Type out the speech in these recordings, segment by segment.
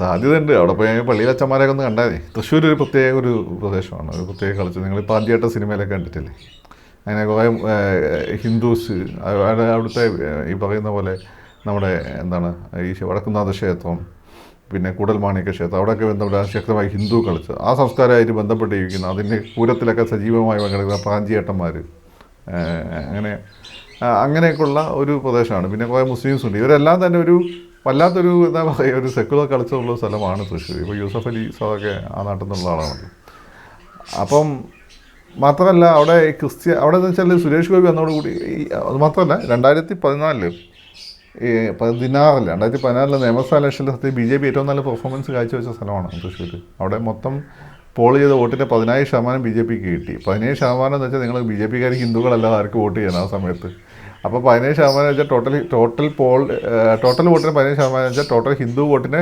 സാധ്യതയുണ്ട്. അവിടെ പോയി പള്ളിയിൽ അച്ഛന്മാരൊക്കെ ഒന്ന് കണ്ടാൽ മതി. തൃശ്ശൂർ ഒരു പ്രത്യേക ഒരു പ്രദേശമാണ്, ഒരു പ്രത്യേക കളിച്ചത്. നിങ്ങളിപ്പോൾ ആദ്യമായിട്ട് സിനിമയിലൊക്കെ കണ്ടിട്ടില്ലേ? അങ്ങനെ കുറേ ഹിന്ദുസ് അവിടുത്തെ ഈ പറയുന്ന പോലെ നമ്മുടെ എന്താണ് ഈ വടക്കുംനാഥ ക്ഷേത്രം, പിന്നെ കൂടൽമാണിക്യ ക്ഷേത്രം, അവിടെയൊക്കെ ബന്ധപ്പെട്ട ശക്തമായി ഹിന്ദു കളിച്ച് ആ സംസ്കാരമായിട്ട് ബന്ധപ്പെട്ടിരിക്കുന്ന അതിൻ്റെ പൂരത്തിലൊക്കെ സജീവമായി പങ്കെടുക്കുന്ന പ്രാഞ്ചിയേട്ടന്മാർ, അങ്ങനെ അങ്ങനെയൊക്കെയുള്ള ഒരു പ്രദേശമാണ്. പിന്നെ കുറേ മുസ്ലിംസ് ഉണ്ട്. ഇവരെല്ലാം തന്നെ ഒരു വല്ലാത്തൊരു എന്താ പറയുക, ഒരു സെക്കുലർ കൾച്ചറുള്ള സ്ഥലമാണ് തൃശ്ശൂർ. ഇപ്പോൾ യൂസഫ് അലി സാറൊക്കെ ആ നാട്ടിൽ നിന്നുള്ള ആളാണല്ലോ. അപ്പം മാത്രമല്ല അവിടെ അവിടെ എന്ന് വെച്ചാൽ സുരേഷ് ഗോപി വന്നതോടുകൂടി അത് മാത്രമല്ല 2014 നിയമസഭാ ഇലക്ഷനിൽ സത്യം BJP ഏറ്റവും നല്ല പെർഫോമൻസ് കാഴ്ചവെച്ച സ്ഥലമാണ് തൃശ്ശൂർ. അവിടെ മൊത്തം പോൾ ചെയ്ത വോട്ടിൻ്റെ 17% BJPക്ക് കിട്ടി. 17% എന്ന് വെച്ചാൽ നിങ്ങൾ BJPക്കാർ ഹിന്ദുക്കളല്ലാതെ ആർക്ക് വോട്ട് ചെയ്യണം ആ സമയത്ത്. അപ്പോൾ 17% വെച്ചാൽ ടോട്ടൽ വോട്ടിന് 17% വെച്ചാൽ ടോട്ടൽ ഹിന്ദു വോട്ടിന്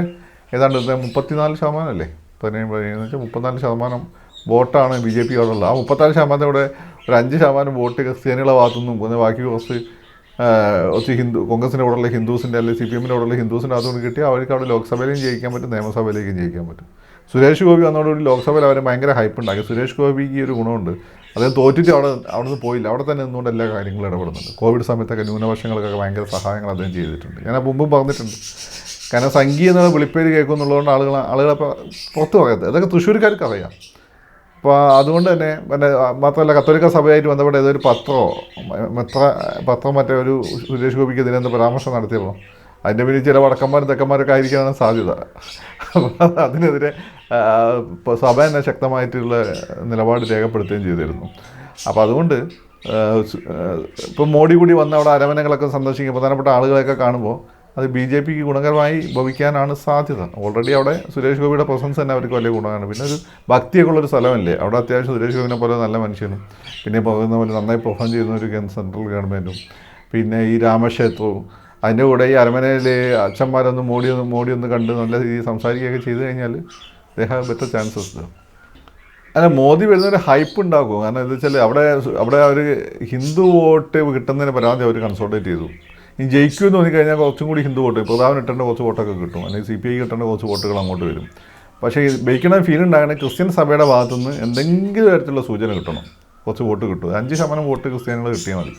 ഏതാണ്ട് 34% അല്ലേ? 17 വെച്ചാൽ 34% വോട്ടാണ് BJPയോടുള്ളത്. ആ 34% കൂടെ ഒരു 5% വോട്ട് ക്രിസ്ത്യാനികളുടെ ഭാഗത്തുനിന്നും, പിന്നെ ബാക്കി കുറച്ച് കോൺഗ്രസിൻ്റെ കൂടെയുള്ള ഹിന്ദുസിൻ്റെ അല്ലെങ്കിൽ CPMൻ്റെ കൂടെയുള്ള ഹിന്ദുസിൻ്റെ ഭാഗത്തുനിന്ന് കിട്ടി. അവർക്ക് അവിടെ ലോക്സഭയിലും ജയിക്കാൻ പറ്റും, നിയമസഭയിലേക്കും ജയിക്കാൻ പറ്റും. സുരേഷ് ഗോപി വന്നതോടുകൂടി ലോക്സഭയിൽ അവരെ ഭയങ്കര ഹൈപ്പ് ഉണ്ടാക്കി. സുരേഷ് ഗോപിക്ക് ഒരു ഗുണമുണ്ട്, അദ്ദേഹം തോറ്റിട്ട് അവിടെ നിന്ന് പോയില്ല, അവിടെ തന്നെ നിന്നുകൊണ്ട് എല്ലാ കാര്യങ്ങളും ഇടപെടുന്നുണ്ട്. കോവിഡ് സമയത്തൊക്കെ ന്യൂനപക്ഷങ്ങൾക്കൊക്കെ ഭയങ്കര സഹായങ്ങൾ അദ്ദേഹം ചെയ്തിട്ടുണ്ട്. ഞാൻ മുമ്പും പറഞ്ഞിട്ടുണ്ട്. കാരണം സംഘി എന്നുള്ള വിളിപ്പേര് കേൾക്കുന്നുള്ളതുകൊണ്ട് ആളുകളെ പുറത്ത് പറയരുത്. ഇതൊക്കെ തൃശ്ശൂർക്കാർക്ക് അറിയാം. അപ്പോൾ അതുകൊണ്ട് തന്നെ മാത്രമല്ല കത്തോലിക്ക സഭയായിട്ട് ബന്ധപ്പെട്ട ഏതൊരു പത്രം മറ്റേ ഒരു സുരേഷ് ഗോപിക്ക് ഇതിനെന്ത് പരാമർശം നടത്തിയപ്പോൾ അതിൻ്റെ പിന്നിൽ ചില വടക്കന്മാരും തെക്കന്മാരൊക്കെ ആയിരിക്കാനാണ് സാധ്യത. അതിനെതിരെ സഭ തന്നെ ശക്തമായിട്ടുള്ള നിലപാട് രേഖപ്പെടുത്തുകയും ചെയ്തിരുന്നു. അപ്പോൾ അതുകൊണ്ട് ഇപ്പം മോഡി കൂടി വന്ന അവിടെ അരമനകളൊക്കെ സന്ദർശിക്കുക പ്രധാനപ്പെട്ട ആളുകളെയൊക്കെ കാണുമ്പോൾ അത് BJPക്ക് ഗുണകരമായി ഭവിക്കാനാണ് സാധ്യത. ഓൾറെഡി അവിടെ സുരേഷ് ഗോപിയുടെ പ്രസൻസ് തന്നെ അവർക്ക് വലിയ ഗുണമാണ്. പിന്നെ ഒരു ഭക്തിയൊക്കെ ഉള്ളൊരു സ്ഥലമല്ലേ അവിടെ. അത്യാവശ്യം സുരേഷ് ഗോപിനെ പോലെ നല്ല മനുഷ്യനും പിന്നെ പറയുന്ന പോലെ നന്നായി പെർഫോം ചെയ്യുന്ന ഒരു സെൻട്രൽ ഗവൺമെൻറ്റും പിന്നെ ഈ രാമക്ഷേത്രവും അതിൻ്റെ കൂടെ ഈ അരമനയിൽ അച്ഛന്മാരൊന്ന് മോഡി ഒന്ന് കണ്ട് നല്ല രീതിയിൽ സംസാരിക്കുകയൊക്കെ ചെയ്ത് കഴിഞ്ഞാൽ ദേ ഹാവ് ബെറ്റർ ചാൻസസ്. അല്ല, മോദി വരുന്നൊരു ഹൈപ്പ് ഉണ്ടാകും. കാരണം എന്താ വെച്ചാൽ അവിടെ അവർ ഹിന്ദു വോട്ട് കിട്ടുന്നതിന് പരാതി അവർ കൺസോൾട്ടേറ്റ് ചെയ്തു. ഇനി ജയിക്കുമെന്ന് തോന്നിക്കഴിഞ്ഞാൽ കുറച്ചും കൂടി ഹിന്ദു വോട്ട് പ്രധാനം ഇട്ടേണ്ട കുറച്ച് വോട്ടൊക്കെ കിട്ടും, അല്ലെങ്കിൽ CPI കിട്ടേണ്ട കുറച്ച് വോട്ടുകൾ അങ്ങോട്ട് വരും. പക്ഷേ ഈ ബയിക്കണ ഫീൽ ഉണ്ടാകണേ ക്രിസ്ത്യൻ സഭയുടെ ഭാഗത്തുനിന്ന് എന്തെങ്കിലും തരത്തിലുള്ള സൂചന കിട്ടണം, കുറച്ച് വോട്ട് കിട്ടും. 5% വോട്ട് ക്രിസ്ത്യാനികൾ കിട്ടിയാൽ മതി.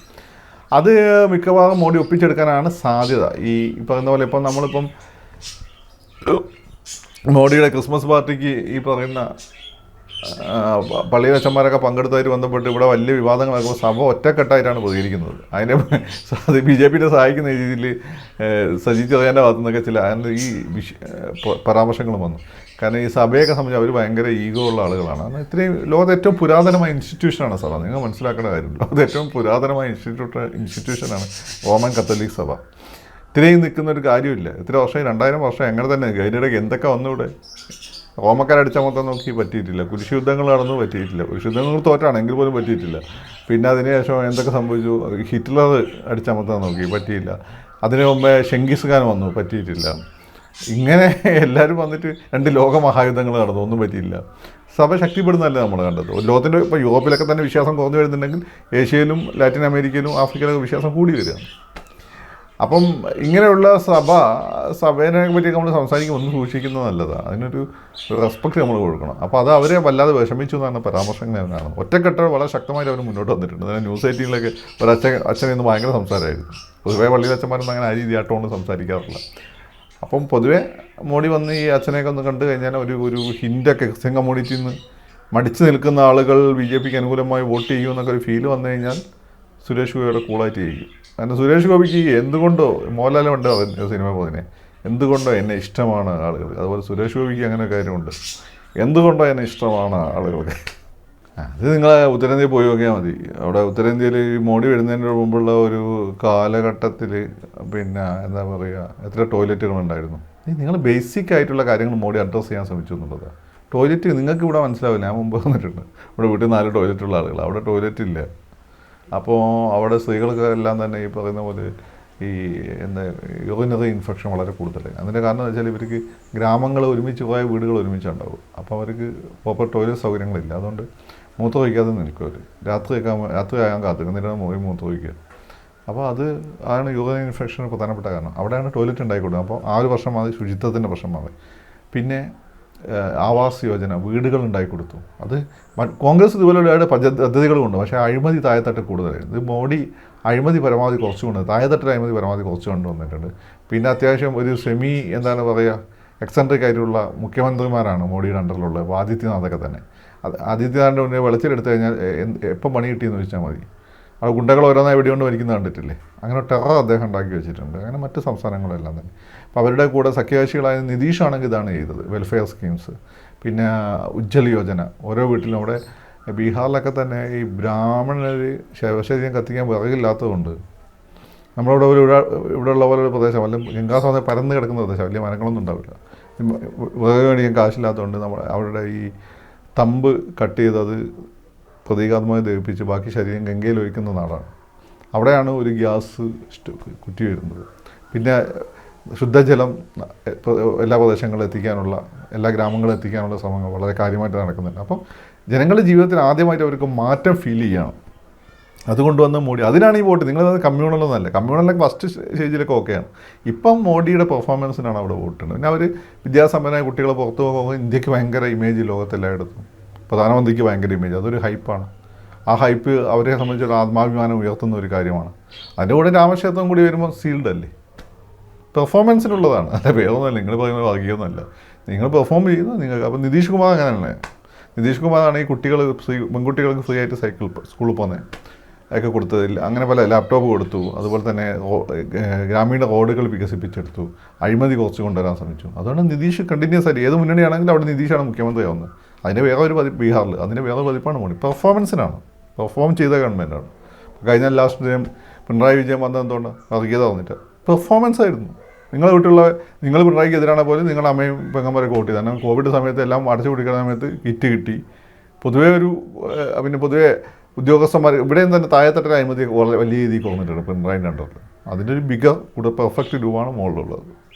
അത് മിക്കവാറും മോഡി ഒപ്പിച്ചെടുക്കാനാണ് സാധ്യത. ഈ പറയുന്ന പോലെ ഇപ്പം നമ്മളിപ്പം മോഡിയുടെ ക്രിസ്മസ് പാർട്ടിക്ക് ഈ പറയുന്ന പള്ളിയിലെ അച്ഛന്മാരൊക്കെ പങ്കെടുത്തതായിട്ട് ബന്ധപ്പെട്ട് ഇവിടെ വലിയ വിവാദങ്ങളാക്കുമ്പോൾ സഭ ഒറ്റക്കെട്ടായിട്ടാണ് പ്രതികരിക്കുന്നത്. അതിനെ അത് BJPയെ സഹായിക്കുന്ന രീതിയിൽ സജി ചെറിയാൻ്റെ ഭാഗത്തു നിന്നൊക്കെ ചില ഈ പരാമർശങ്ങളും വന്നു. കാരണം ഈ സഭയൊക്കെ സംബന്ധിച്ച് അവർ ഭയങ്കര ഈഗോ ഉള്ള ആളുകളാണ്. കാരണം ഇത്രയും ലോകത്തെ ഏറ്റവും പുരാതനമായ ഇൻസ്റ്റിറ്റ്യൂഷനാണ് സഭ. നിങ്ങൾ മനസ്സിലാക്കേണ്ട കാര്യം, ലോകത്തെ ഏറ്റവും പുരാതനമായ ഇൻസ്റ്റിറ്റ്യൂഷനാണ് റോമൻ കത്തോലിക് സഭ. ഇത്രയും നിൽക്കുന്ന ഒരു കാര്യമില്ല. ഇത്ര വർഷം 2000 വർഷം എങ്ങനെ തന്നെ അതിനിടയ്ക്ക് എന്തൊക്കെ വന്നൂടെ? റോമക്കാരടിച്ചാൽ മൊത്തം നോക്കി പറ്റിയിട്ടില്ല, കുരിശുയുദ്ധങ്ങൾ നടന്നു പറ്റിയിട്ടില്ല, കുരിശുദ്ധങ്ങൾ തോറ്റാണെങ്കിൽ പോലും പറ്റിയിട്ടില്ല. പിന്നെ അതിനുശേഷം എന്തൊക്കെ സംഭവിച്ചു? ഹിറ്റ്ലർ അടിച്ചാൽ മൊത്തം നോക്കി പറ്റിയില്ല. അതിനു മുമ്പേ ഷെങ്കിസ് ഖാൻ വന്നു, പറ്റിയിട്ടില്ല. ഇങ്ങനെ എല്ലാവരും വന്നിട്ട് 2 ലോകമഹായുദ്ധങ്ങൾ നടന്നു, ഒന്നും പറ്റിയില്ല. സഭ ശക്തിപ്പെടുന്നതല്ലേ നമ്മൾ കണ്ടത്. ലോകത്തിൻ്റെ ഇപ്പോൾ യൂറോപ്പിലൊക്കെ തന്നെ വിശ്വാസം കുറഞ്ഞു വരുന്നുണ്ടെങ്കിൽ ഏഷ്യയിലും ലാറ്റിൻ അമേരിക്കയിലും ആഫ്രിക്കയിലൊക്കെ വിശ്വാസം കൂടി വരിക. അപ്പം ഇങ്ങനെയുള്ള സഭേനെ പറ്റി നമ്മൾ സംസാരിക്കുമ്പോൾ ഒന്ന് സൂക്ഷിക്കുന്നത് നല്ലതാണ്. അതിനൊരു റെസ്പെക്റ്റ് നമ്മൾ കൊടുക്കണം. അപ്പോൾ അത് അവരെ വല്ലാതെ വിഷമിച്ചു എന്നാണ് പരാമർശങ്ങൾ ഞാൻ കാണുന്നത്. ഒറ്റക്കെട്ട് വളരെ ശക്തമായിട്ട് അവർ മുന്നോട്ട് വന്നിട്ടുണ്ട്. അതായത് ന്യൂസ് 18-ലൊക്കെ അച്ഛൻ ഇന്ന് ഭയങ്കര സംസാരമായിരുന്നു. പൊതുവേ പള്ളിയിലെ അച്ഛന്മാരൊന്നും അങ്ങനെ ആ രീതി ആട്ടോണ്ട് സംസാരിക്കാറില്ല. അപ്പം പൊതുവേ മോഡി വന്ന് ഈ അച്ഛനെയൊക്കെ ഒന്ന് കണ്ടു കഴിഞ്ഞാൽ ഒരു ഹിൻ്റൊക്കെ ക്രിസ്ത്യൻ കമ്മ്യൂണിറ്റിയിൽ നിന്ന് മടിച്ചു നിൽക്കുന്ന ആളുകൾ BJPക്ക് അനുകൂലമായി വോട്ട് ചെയ്യുമെന്നൊക്കെ ഒരു ഫീൽ വന്നു കഴിഞ്ഞാൽ സുരേഷ് ഗോപിയുടെ കൂളായിട്ട് ചെയ്യും. കാരണം സുരേഷ് ഗോപിക്ക് എന്തുകൊണ്ടോ മോഹൻലാലുണ്ട് സിനിമ പോകുന്നതിനെ എന്തുകൊണ്ടോ എന്നെ ഇഷ്ടമാണ് ആളുകൾ. അതുപോലെ സുരേഷ് ഗോപിക്ക് അങ്ങനെ കാര്യമുണ്ട്, എന്തുകൊണ്ടോ എന്നെ ഇഷ്ടമാണ് ആളുകൾക്ക്. അത് നിങ്ങൾ ഉത്തരേന്ത്യയിൽ പോയി നോക്കിയാൽ മതി. അവിടെ ഉത്തരേന്ത്യയിൽ ഈ മോഡി വരുന്നതിന് മുമ്പുള്ള ഒരു കാലഘട്ടത്തിൽ പിന്നെ എന്താ പറയുക എത്ര ടോയ്ലറ്റുകളുണ്ടായിരുന്നു. നിങ്ങൾ ബേസിക് ആയിട്ടുള്ള കാര്യങ്ങൾ മോഡി അഡ്രസ്സ് ചെയ്യാൻ ശ്രമിച്ചു എന്നുള്ളതാണ്. ടോയ്ലറ്റ് നിങ്ങൾക്ക് ഇവിടെ മനസ്സിലാവില്ല. ഞാൻ മുമ്പ് വന്നിട്ടുണ്ട്, ഇവിടെ വീട്ടിൽ 4 ടോയ്ലറ്റുള്ള ആളുകൾ, അവിടെ ടോയ്ലറ്റ് ഇല്ല. അപ്പോൾ അവിടെ സ്ത്രീകൾക്ക് എല്ലാം തന്നെ ഈ പറയുന്ന പോലെ ഈ യൂറിനറി ഇൻഫെക്ഷൻ വളരെ കൂടുതലാണ്. അതിൻ്റെ കാരണം എന്ന് വെച്ചാൽ ഇവർക്ക് ഗ്രാമങ്ങൾ ഒരുമിച്ച് പോയ വീടുകൾ ഒരുമിച്ചുണ്ടാവും. അപ്പോൾ അവർക്ക് പ്രോപ്പർ ടോയ്ലറ്റ് സൗകര്യങ്ങളില്ല. അതുകൊണ്ട് മൂത്രമൊഴിക്കാതെ നിൽക്കും അവർ. രാത്രി ആകാൻ കാത്തിരുന്നിട്ടാണ് മൂത്രമൊഴിക്കുക. അപ്പോൾ ആണ് യൂറിനറി ഇൻഫെക്ഷന് പ്രധാനപ്പെട്ട കാരണം. അവിടെയാണ് ടോയ്ലറ്റ് ഉണ്ടായിക്കൊടുക്കുന്നത്. അപ്പോൾ ആ ഒരു പ്രശ്നം മാറി, ശുചിത്വത്തിൻ്റെ പ്രശ്നം മാറി. പിന്നെ ആവാസ് യോജന, വീടുകൾ ഉണ്ടാക്കി കൊടുത്തു. അത് കോൺഗ്രസ് ഇതുപോലെ ഒരുപാട് പദ്ധതികളുമുണ്ട്, പക്ഷേ അഴിമതി താഴെത്തട്ട് കൂടുതലായിരുന്നു. ഇത് മോഡി അഴിമതി പരമാവധി കുറച്ച് കൊണ്ട് താഴെത്തട്ടിൽ അഴിമതി പരമാവധി കുറച്ച് കൊണ്ടുവന്നിട്ടുണ്ട്. പിന്നെ അത്യാവശ്യം ഒരു എന്താണ് പറയുക, എക്സെൻട്രിക് ആയിട്ടുള്ള മുഖ്യമന്ത്രിമാരാണ് മോഡിയുടെ അണ്ടറിലുള്ളത്. അപ്പോൾ ആദിത്യനാഥൊക്കെ തന്നെ, ആദിത്യനാഥിൻ്റെ മുന്നേ വെളിച്ചെടുത്ത് കഴിഞ്ഞാൽ എപ്പം പണി കിട്ടിയെന്ന് ചോദിച്ചാൽ മതി. അത് ഗുണ്ടകൾ ഓരോന്നായി വെടികൊണ്ട് വലിക്കുന്നത് കണ്ടിട്ടില്ലേ? അങ്ങനെ ടെറർ അദ്ദേഹം ഉണ്ടാക്കി വെച്ചിട്ടുണ്ട്. അങ്ങനെ മറ്റ് സംസ്ഥാനങ്ങളെല്ലാം തന്നെ. അപ്പോൾ അവരുടെ കൂടെ സഖ്യകക്ഷികളായ നിതീഷാണെങ്കിൽ ഇതാണ് ചെയ്തത്, വെൽഫെയർ സ്കീംസ്. പിന്നെ ഉജ്ജ്വൽ യോജന, ഓരോ വീട്ടിലും. അവിടെ ബീഹാറിലൊക്കെ തന്നെ ഈ ബ്രാഹ്മണർ ശവശരീരം കത്തിക്കാൻ വിറകില്ലാത്തതുകൊണ്ട് നമ്മളിവിടെ ഇവിടെയുള്ള പോലെ ഒരു പ്രദേശം, വല്ല ഗംഗാസമ പരന്ന് കിടക്കുന്ന പ്രദേശം, വലിയ മരങ്ങളൊന്നും ഉണ്ടാവില്ല. വിറക് മേടിക്കാൻ കാശില്ലാത്തതുകൊണ്ട് അവരുടെ ഈ തമ്പ് കട്ട് ചെയ്തത് പ്രതീകാത്മകമായി ദഹിപ്പിച്ച് ബാക്കി ശരീരം ഗംഗയിൽ ഒഴിക്കുന്ന നാടാണ്. അവിടെയാണ് ഒരു ഗ്യാസ് കുറ്റി വരുന്നത്. പിന്നെ ശുദ്ധജലം എല്ലാ പ്രദേശങ്ങളിലും എത്തിക്കാനുള്ള, എല്ലാ ഗ്രാമങ്ങളിലും എത്തിക്കാനുള്ള ശ്രമങ്ങൾ വളരെ കാര്യമായിട്ട് നടക്കുന്നുണ്ട്. അപ്പം ജനങ്ങളുടെ ജീവിതത്തിൽ ആദ്യമായിട്ട് അവർക്ക് മാറ്റം ഫീൽ ചെയ്യണം. അതുകൊണ്ടുവന്ന് മോഡി, അതിനാണ് ഈ വോട്ട്. നിങ്ങളത് കമ്മ്യൂണലൊന്നല്ല, കമ്മ്യൂണലൊക്കെ ഫസ്റ്റ് സ്റ്റേജിലൊക്കെ ഓക്കെയാണ്. ഇപ്പം മോഡിയുടെ പെർഫോമൻസിനാണ് അവിടെ വോട്ടുണ്ട്. പിന്നെ അവർ വിദ്യാസമ്പന്നമായ കുട്ടികളെ പുറത്തു പോകുമ്പോൾ ഇന്ത്യക്ക് ഭയങ്കര ഇമേജ് ലോകത്തെല്ലായിടത്തും, പ്രധാനമന്ത്രിക്ക് ഭയങ്കര ഇമേജ്, അതൊരു ഹൈപ്പാണ്. ആ ഹൈപ്പ് അവരെ സംബന്ധിച്ചൊരു ആത്മാഭിമാനം ഉയർത്തുന്ന ഒരു കാര്യമാണ്. അതിൻ്റെ കൂടെ രാമക്ഷേത്രം കൂടി വരുമ്പോൾ സീൽഡ് അല്ലേ, പെർഫോമൻസിനുള്ളതാണ്. അല്ല വേറൊന്നുമല്ല, നിങ്ങൾ പറയുന്നത് വർഗീയമൊന്നുമല്ല, നിങ്ങൾ പെർഫോം ചെയ്യുന്നത് നിങ്ങൾക്ക്. അപ്പോൾ നിതീഷ് കുമാർ അങ്ങനെയല്ലേ, നിതീഷ് കുമാറാണ് ഈ പെൺകുട്ടികൾക്ക് ഫ്രീ ആയിട്ട് സൈക്കിൾ സ്കൂളിൽ പോകുന്നത് ഒക്കെ കൊടുത്തതിൽ, അങ്ങനെ പല ലാപ്ടോപ്പ് കൊടുത്തു. അതുപോലെ തന്നെ ഗ്രാമീണ റോഡുകൾ വികസിപ്പിച്ചെടുത്തു, അഴിമതി കുറച്ച് കൊണ്ടുവരാൻ ശ്രമിച്ചു. അതുകൊണ്ട് നിതീഷ് കണ്ടിന്യൂസ് ആയിട്ട് ഏത് മുന്നണിയാണെങ്കിലും അവിടെ നിതീഷാണ് മുഖ്യമന്ത്രിയാവുന്നത്. അതിൻ്റെ വേറെ ഒരു പതിപ്പ് ബീഹാറിൽ, അതിൻ്റെ വേറെ പതിപ്പാണ് മോഡി. പെർഫോമൻസിനാണ്, പെർഫോം ചെയ്ത ഗവൺമെൻറ്റാണ്. കഴിഞ്ഞ ലാസ്റ്റ് ടൈം പിണറായി വിജയൻ വന്നത് എന്തുകൊണ്ടാണ്? വർഗീയത വന്നിട്ട് പെർഫോമൻസ് ആയിരുന്നു. നിങ്ങളെ വീട്ടിലുള്ള, നിങ്ങൾ പിണറായിക്ക് എതിരാണ് പോലും നിങ്ങളുടെ അമ്മയും പെങ്ങന്മാരൊക്കെ വോട്ട് ചെയ്തു. കാരണം കോവിഡ് സമയത്ത് എല്ലാം അടച്ചു പിടിക്കുന്ന സമയത്ത് കിറ്റ് കിട്ടി. പൊതുവേ പിന്നെ പൊതുവേ ഉദ്യോഗസ്ഥന്മാർ ഇവിടെയും തന്നെ താഴെത്തട്ടിൽ അഴിമതി വലിയ രീതിയിൽ കുറഞ്ഞിട്ടുണ്ട് പിണറായിൻ്റെ അണ്ടറിൽ. അതിൻ്റെ ഒരു ബിഗർ കൂടെ പെർഫെക്റ്റ് രൂപമാണ് മുകളിലുള്ളത്.